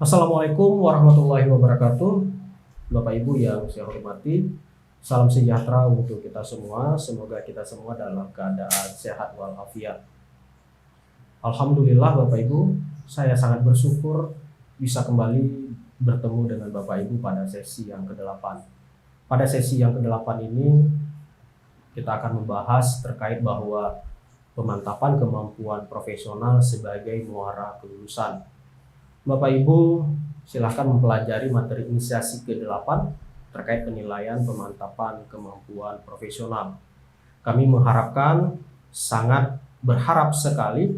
Assalamualaikum warahmatullahi wabarakatuh. Bapak Ibu yang saya hormati, salam sejahtera untuk kita semua. Semoga kita semua dalam keadaan sehat walafiat. Alhamdulillah Bapak Ibu, saya sangat bersyukur bisa kembali bertemu dengan Bapak Ibu pada sesi yang ke-8. Pada sesi yang ke-8 ini kita akan membahas terkait bahwa pemantapan kemampuan profesional sebagai muara kelulusan. Bapak Ibu silahkan mempelajari materi inisiasi ke-8 terkait penilaian pemantapan kemampuan profesional. Kami mengharapkan, sangat berharap sekali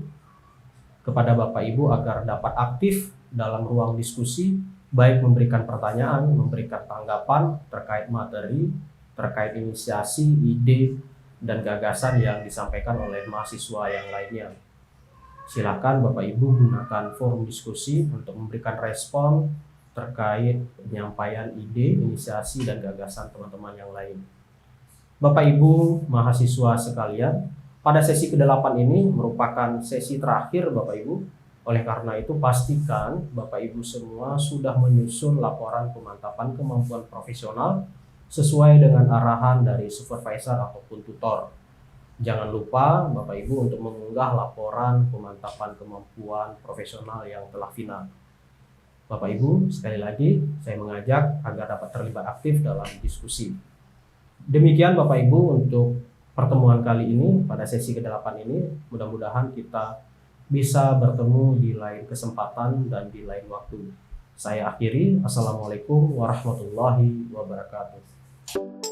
kepada Bapak Ibu agar dapat aktif dalam ruang diskusi, baik memberikan pertanyaan, memberikan tanggapan terkait materi, terkait inisiasi, ide, dan gagasan yang disampaikan oleh mahasiswa yang lainnya. Silakan Bapak Ibu gunakan forum diskusi untuk memberikan respon terkait penyampaian ide, inisiasi, dan gagasan teman-teman yang lain. Bapak Ibu mahasiswa sekalian, pada sesi ke-8 ini merupakan sesi terakhir Bapak Ibu. Oleh karena itu pastikan Bapak Ibu semua sudah menyusun laporan pemantapan kemampuan profesional sesuai dengan arahan dari supervisor ataupun tutor. Jangan lupa Bapak Ibu untuk mengunggah laporan pemantapan kemampuan profesional yang telah final. Bapak Ibu, sekali lagi saya mengajak agar dapat terlibat aktif dalam diskusi. Demikian Bapak Ibu untuk pertemuan kali ini pada sesi ke-8 ini. Mudah-mudahan kita bisa bertemu di lain kesempatan dan di lain waktu. Saya akhiri. Assalamualaikum warahmatullahi wabarakatuh.